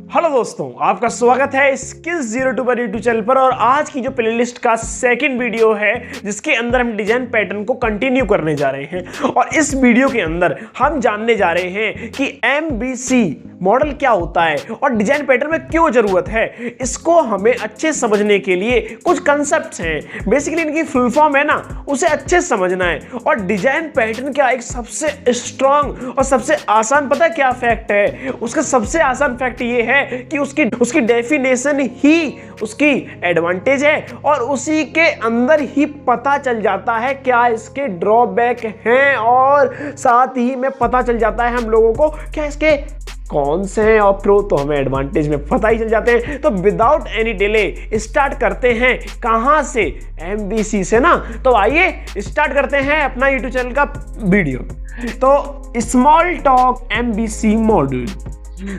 Hello दोस्तों, आपका स्वागत है स्किल्स 02 पर यूट्यूब चैनल पर। और आज की जो प्लेलिस्ट का सेकंड वीडियो है जिसके अंदर हम डिजाइन पैटर्न को कंटिन्यू करने जा रहे हैं। और इस वीडियो के अंदर हम जानने जा रहे हैं कि MVC मॉडल क्या होता है और डिजाइन पैटर्न में क्यों जरूरत है। इसको हमें अच्छे समझने के लिए कुछ कंसेप्ट्स हैं, बेसिकली इनकी फुल फॉर्म है ना, उसे अच्छे से समझना है। और डिजाइन पैटर्न का एक सबसे स्ट्रांग और सबसे आसान पता है क्या फैक्ट है? उसका सबसे आसान फैक्ट ये है कि उसकी डेफिनेशन ही उसकी एडवांटेज है और उसी के अंदर ही पता चल जाता है क्या इसके ड्रॉबैक हैं, और साथ ही में पता चल जाता है हम लोगों को क्या इसके कौन से हैं, और प्रो तो हमें एडवांटेज में पता ही चल जाते हैं। तो विदाउट एनी डिले स्टार्ट करते हैं कहां से? MVC से ना। तो आइए स्टार्ट करते हैं अपना यूट्यूब चैनल का वीडियो। तो small talk MVC model.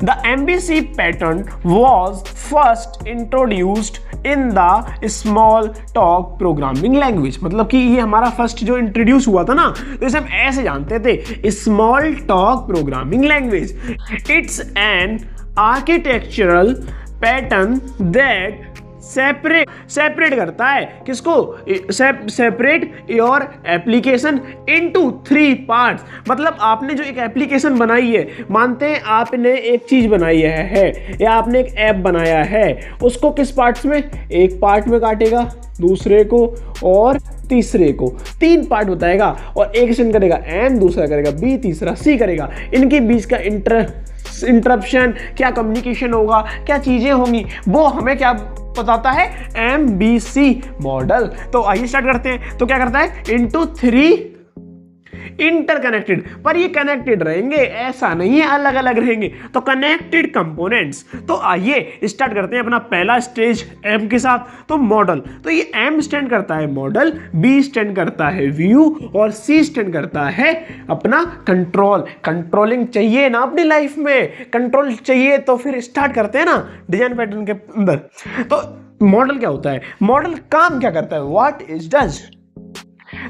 The MVC pattern was first introduced in the small talk programming language। मतलब कि ये हमारा फर्स्ट जो इंट्रोड्यूस हुआ था ना, तो इसे हम ऐसे जानते थे, small talk programming language. It's an architectural pattern that separate करता है किसको? Separate your application into 3 parts. मतलब आपने जो एक एप्लीकेशन बनाई है, मानते हैं आपने एक चीज बनाई है या आपने एक ऐप बनाया है, उसको किस पार्ट्स में? एक पार्ट में काटेगा, दूसरे को और तीसरे को। 3 पार्ट बताएगा और एक सेशन करेगा M, दूसरा करेगा B, तीसरा C करेगा। इनके बीच का इंटरप्शन, क्या कम्युनिकेशन होगा, क्या चीजें होंगी, वो हमें क्या बताता है? MVC model. तो आइए स्टार्ट करते हैं। तो क्या करता है? इनटू 3 इंटरकनेक्टेड, पर ये कनेक्टेड रहेंगे, ऐसा नहीं है अलग अलग रहेंगे। तो कनेक्टेड कंपोनेंट्स। तो आइए स्टार्ट करते हैं अपना पहला स्टेज M के साथ। तो मॉडल, तो ये M स्टैंड करता है मॉडल, B स्टैंड करता है व्यू और C स्टैंड करता है अपना कंट्रोल। कंट्रोलिंग चाहिए ना अपनी लाइफ में, कंट्रोल चाहिए तो फिर स्टार्ट करते हैं ना डिजाइन पैटर्न के अंदर। तो मॉडल क्या होता है? मॉडल काम क्या करता है? What is does?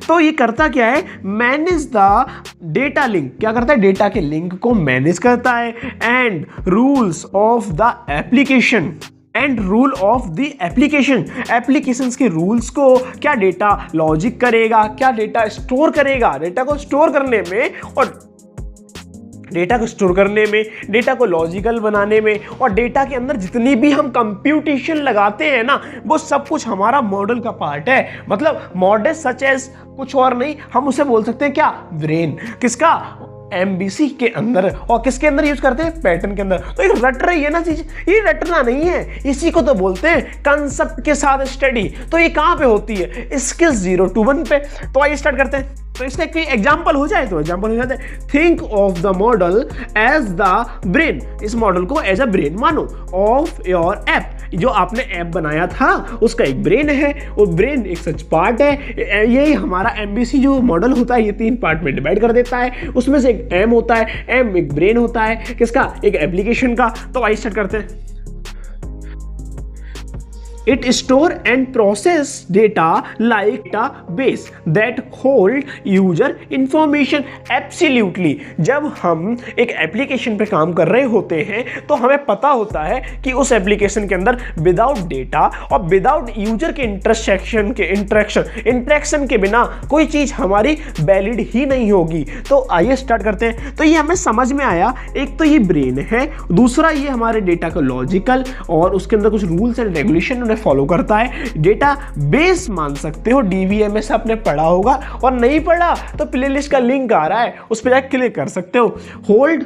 तो ये करता क्या है? Manage the data link. क्या करता है? डेटा के लिंक को मैनेज करता है। And rules of the application, and rule of the application के रूल्स को क्या डेटा लॉजिक करेगा, क्या डेटा स्टोर करेगा। डेटा को स्टोर करने में और डेटा को स्टोर करने में, डेटा को लॉजिकल बनाने में, और डेटा के अंदर जितनी भी हम कंप्यूटेशन लगाते हैं ना, वो सब कुछ हमारा मॉडल का पार्ट है। मतलब मॉडल सच एज कुछ और नहीं, हम उसे बोल सकते हैं क्या? ब्रेन। किसका? MVC के अंदर। और किसके अंदर यूज करते हैं? पैटर्न के अंदर। तो ये रट रही है ना चीज, ये रटना नहीं है, इसी को तो बोलते हैं कंसेप्ट के साथ स्टडी। तो ये कहां पे होती है? स्किल्स 021 पे। तो आइए स्टार्ट करते हैं। तो इसका कोई एग्जांपल हो जाए, तो एग्जांपल हो जाता है, think of the model as the brain. इस मॉडल को एज अ ब्रेन मानो ऑफ योर ऐप। जो आपने ऐप बनाया था उसका एक ब्रेन है, और ब्रेन एक सच पार्ट है। यही हमारा MVC जो मॉडल होता है, ये 3 पार्ट में डिवाइड कर देता है। उसमें से एक M होता है, M एक ब्रेन होता है किसका? एक एप्लीकेशन का। तो आइए स्टार्ट करते हैं। It store and process data like database that hold user information। Absolutely। जब हम एक एप्लीकेशन पे काम कर रहे होते हैं तो हमें पता होता है कि उस एप्लीकेशन के अंदर विदाउट डेटा और विदाउट यूजर के इंटरेक्शन के बिना कोई चीज हमारी वैलिड ही नहीं होगी। तो आइए स्टार्ट करते हैं। तो ये हमें समझ में आया, एक तो ये ब्रेन है, दूसरा ये हमारे डेटा को लॉजिकल और उसके अंदर कुछ रूल्स एंड रेगुलेशन फॉलो करता है। डेटा बेस मान सकते हो, DBMS आपने पढ़ा होगा, और नहीं पढ़ा तो प्लेलिस्ट का लिंक आ रहा है, उस पर जाकर क्लिक कर सकते हो। होल्ड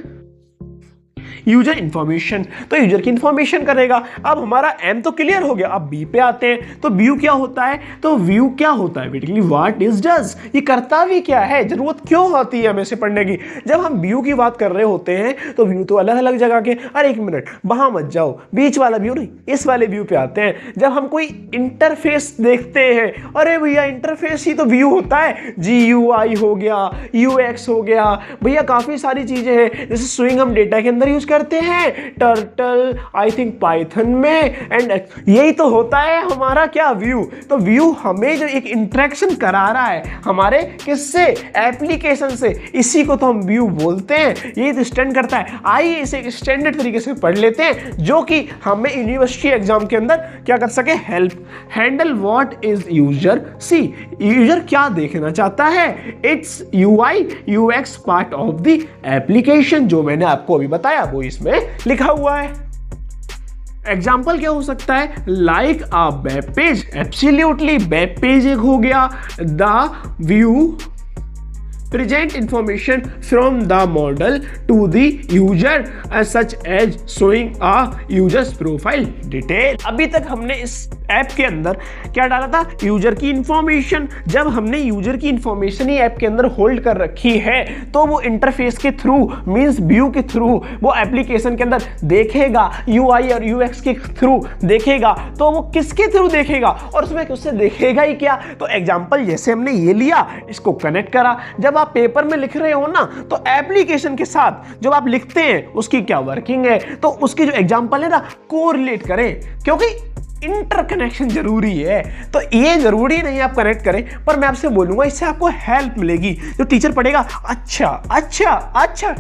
यूजर इंफॉर्मेशन, तो यूजर की इंफॉर्मेशन करेगा। अब हमारा M तो क्लियर हो गया। अब B पे आते हैं। तो व्यू क्या होता है? तो व्यू क्या होता है बेसिकली? What is does? ये करता भी क्या है? जरूरत क्यों होती है हमें इसे पढ़ने की? जब हम व्यू की बात कर रहे होते हैं तो व्यू तो अलग अलग जगह के, अरे एक मिनट वहां मत जाओ, बीच वाला व्यू नहीं, इस वाले व्यू पे आते हैं। जब हम कोई इंटरफेस देखते हैं, अरे भैया इंटरफेस ही तो व्यू होता है। GUI हो गया, UX हो गया, भैया काफी सारी चीजें हैं। जैसे स्विंग हम डेटा के अंदर यूज करते हैं टर्टल, आई थिंक पाइथन में, एंड यही तो होता है हमारा क्या व्यू। तो व्यू हमें जो एक इंटरेक्शन करा रहा है हमारे किससे, एप्लीकेशन से, इसी को तो हम व्यू बोलते हैं। ये तो स्टैंड करता है। आइए इसे एक स्टैंडर्ड तरीके से पढ़ लेते हैं जो कि हमें यूनिवर्सिटी एग्जाम के अंदर क्या कर सके, help. Handle what is user see, user क्या देखना चाहता है, it's UI UX part of the application. जो मैंने आपको अभी बताया वो इसमें लिखा हुआ है। एग्जाम्पल क्या हो सकता है, like a web page, absolutely web page एक हो गया। The view present information from the model to the user such as showing a user's profile detail। अभी तक हमने इस ऐप के अंदर क्या डाला था, यूजर की इंफॉर्मेशन। जब हमने यूजर की इंफॉर्मेशन ही ऐप के अंदर होल्ड कर रखी है तो वो इंटरफेस के थ्रू मींस व्यू के थ्रू वो एप्लीकेशन के अंदर देखेगा, यूआई और यूएक्स के थ्रू देखेगा। तो वो किसके थ्रू देखेगा और उसमें उससे देखेगा ही क्या। तो एग्जांपल जैसे हमने ये लिया, इसको कनेक्ट करा। जब आप पेपर में लिख रहे हो ना तो एप्लीकेशन के साथ जब आप लिखते हैं उसकी क्या वर्किंग है, तो उसकी जो एग्जांपल है ना कोरिलेट करें, क्योंकि इंटरकनेक्शन जरूरी है। तो ये जरूरी नहीं आप कनेक्ट करें, पर मैं आपसे बोलूंगा इससे आपको हेल्प मिलेगी। जो टीचर पढ़ेगा अच्छा अच्छा अच्छा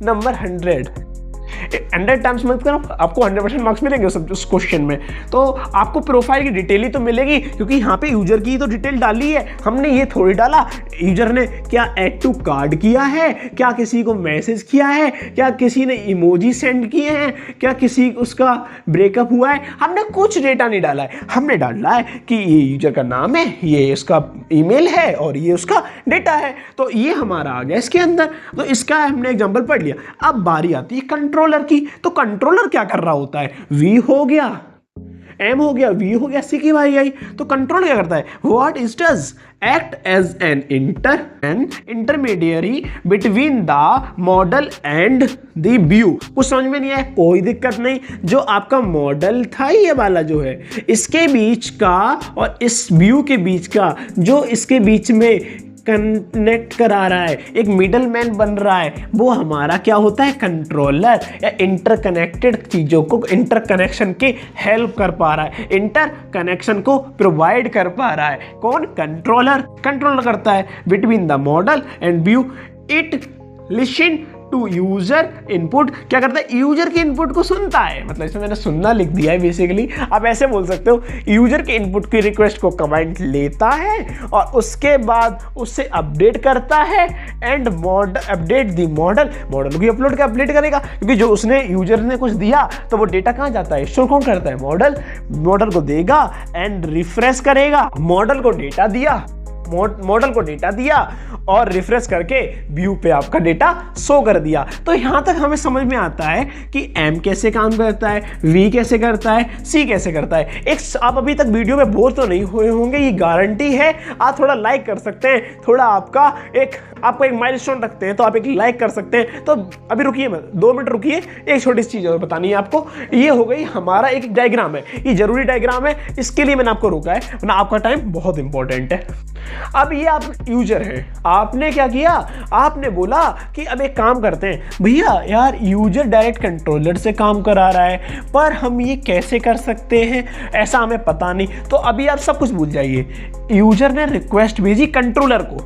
नंबर 100 टाइम्स मत करो, आपको 100% मार्क्स मिलेंगे उस क्वेश्चन में। तो आपको प्रोफाइल की डिटेल ही तो मिलेगी, क्योंकि यहाँ पे यूजर की तो डिटेल डाली है हमने, ये थोड़ी डाला यूजर ने क्या ऐड टू कार्ड किया है, क्या किसी को मैसेज किया है, क्या किसी ने इमोजी सेंड किए हैं, क्या किसी उसका ब्रेकअप हुआ है। हमने कुछ डेटा नहीं डाला है, हमने डाला है कि ये यूजर का नाम है, ये उसका ईमेल है और ये उसका डेटा है। तो ये हमारा आ गया इसके अंदर। तो इसका हमने एग्जांपल पढ़ लिया। अब बारी आती है कंट्रोलर की। तो कंट्रोलर क्या कर रहा होता है, वी हो गया, एम हो गया, वी हो गया, सी की बारी आई। तो कंट्रोल क्या करता है, what is does act as an intermediary between the model and the view. कुछ समझ में नहीं आया, कोई दिक्कत नहीं। जो आपका मॉडल था ये वाला जो है, इसके बीच का और इस व्यू के बीच का, जो इसके बीच में कनेक्ट करा रहा है, एक मिडल मैन बन रहा है, वो हमारा क्या होता है, कंट्रोलर। या इंटरकनेक्टेड चीजों को इंटरकनेक्शन के हेल्प कर पा रहा है, इंटरकनेक्शन को प्रोवाइड कर पा रहा है कौन, कंट्रोलर। कंट्रोलर करता है between the model and view. It listen to user input, क्या करता है, यूजर के इनपुट को सुनता है। मतलब इसमें मैंने सुनना लिख दिया है बेसिकली। आप ऐसे बोल सकते हो, यूजर के इनपुट की रिक्वेस्ट को कमांड लेता है और उसके बाद उससे अपडेट करता है and update the model. Model को अपलोड का अपडेट करेगा, क्योंकि जो उसने यूजर ने कुछ दिया तो वो डेटा कहाँ जाता है, स्टोर कौन करता है, मॉडल। मॉडल को देगा एंड रिफ्रेश करेगा। मॉडल को डेटा दिया, मॉडल को डेटा दिया और रिफ्रेश करके व्यू पे आपका डेटा शो कर दिया। तो यहां तक हमें समझ में आता है कि एम कैसे काम करता है, वी कैसे करता है, सी कैसे करता है। एक आप अभी तक वीडियो में बोर तो नहीं हुए होंगे, ये गारंटी है। आप थोड़ा लाइक कर सकते हैं, थोड़ा आपका एक माइलस्टोन रखते हैं तो आप एक लाइक कर सकते हैं। तो अभी रुकिए, 2 मिनट रुकिए, एक छोटी सी चीज और बतानी है आपको। ये हो गई हमारा एक डायग्राम है, ये जरूरी डायग्राम है, इसके लिए मैंने आपको रोका है, वरना आपका टाइम बहुत इंपॉर्टेंट है। अब ये आप यूजर हैं, आपने क्या किया, आपने बोला कि अब एक काम करते हैं भैया, यार यूजर डायरेक्ट कंट्रोलर से काम करा रहा है, पर हम ये कैसे कर सकते हैं, ऐसा हमें पता नहीं। तो अभी आप सब कुछ भूल जाइए। यूजर ने रिक्वेस्ट भेजी कंट्रोलर को,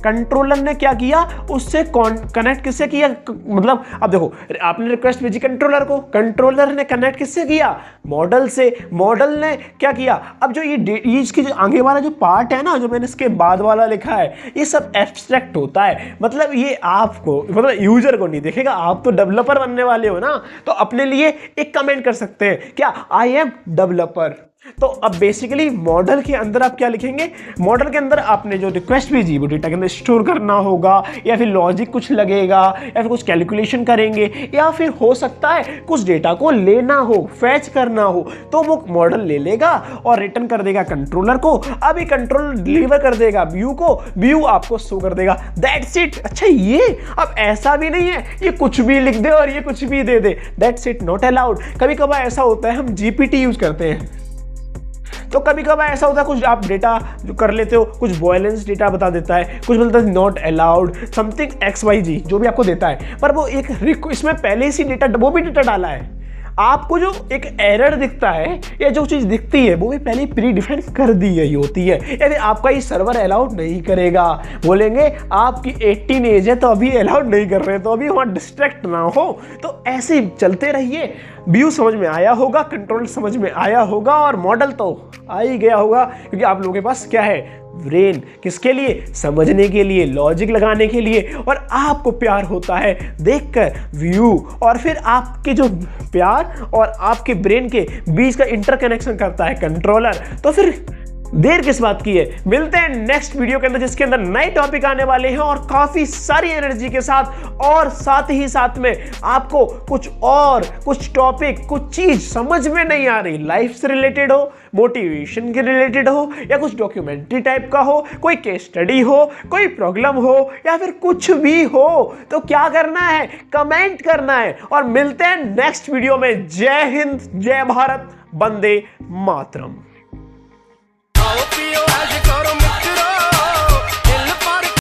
कंट्रोलर ने क्या किया, उससे कनेक्ट किससे किया, मतलब अब देखो आपने रिक्वेस्ट भेजी कंट्रोलर को, कंट्रोलर ने कनेक्ट किससे किया, मॉडल से। मॉडल ने क्या किया, अब जो ये इसकी जो आगे वाला जो पार्ट है ना, जो मैंने इसके बाद वाला लिखा है, ये सब एब्स्ट्रैक्ट होता है। मतलब ये आपको, मतलब यूजर को नहीं देखेगा। आप तो डेवलपर बनने वाले हो ना, तो अपने लिए एक कमेंट कर सकते हैं, क्या, आई एम डेवलपर। तो अब बेसिकली मॉडल के अंदर आप क्या लिखेंगे, मॉडल के अंदर आपने जो रिक्वेस्ट भेजी वो डेटा के अंदर स्टोर करना होगा, या फिर लॉजिक कुछ लगेगा, या फिर कुछ कैलकुलेशन करेंगे, या फिर हो सकता है कुछ डेटा को लेना हो, फैच करना हो, तो वो मॉडल ले लेगा और रिटर्न कर देगा कंट्रोलर को। अभी कंट्रोलर डिलीवर कर देगा व्यू को, व्यू आपको शो कर देगा, दैट्स इट। अच्छा ये अब ऐसा भी नहीं है ये कुछ भी लिख दे और ये कुछ भी दे दे, दैट्स इट, नॉट अलाउड। कभी कभार ऐसा होता है हम जीपीटी यूज करते हैं, तो कभी कभार ऐसा होता है कुछ आप डेटा जो कर लेते हो, कुछ वॉयलेंस डेटा बता देता है, कुछ बोलता है नॉट अलाउड समथिंग XYZ जो भी आपको देता है, पर वो एक इसमें पहले से डेटा वो भी डेटा डाला है। आपको जो एक एरर दिखता है या जो चीज़ दिखती है वो भी पहले प्री डिफाइन कर दी गई होती है। यदि आपका ये सर्वर अलाउड नहीं करेगा, बोलेंगे आपकी 18 एज है तो अभी अलाउड नहीं कर रहे, तो अभी वहाँ डिस्ट्रैक्ट ना हो, तो ऐसे चलते रहिए। व्यू समझ में आया होगा, कंट्रोल समझ में आया होगा और मॉडल तो आ ही गया होगा, क्योंकि आप लोगों के पास क्या है, ब्रेन। किसके लिए? समझने के लिए, लॉजिक लगाने के लिए। और आपको प्यार होता है देखकर व्यू, और फिर आपके जो प्यार और आपके ब्रेन के बीच का इंटरकनेक्शन करता है कंट्रोलर। तो फिर देर किस बात की है? मिलते हैं नेक्स्ट वीडियो के अंदर, जिसके अंदर नए टॉपिक आने वाले हैं और काफी सारी एनर्जी के साथ, और साथ ही साथ में आपको कुछ टॉपिक, कुछ चीज समझ में नहीं आ रही, लाइफ से रिलेटेड हो, मोटिवेशन के रिलेटेड हो, या कुछ डॉक्यूमेंट्री टाइप का हो, कोई केस स्टडी हो, कोई प्रॉब्लम हो, या फिर कुछ भी हो, तो क्या करना है? कमेंट करना है। और मिलते हैं नेक्स्ट वीडियो में। जय हिंद, जय Bharat, Vande Mataram. I'll feel as you go to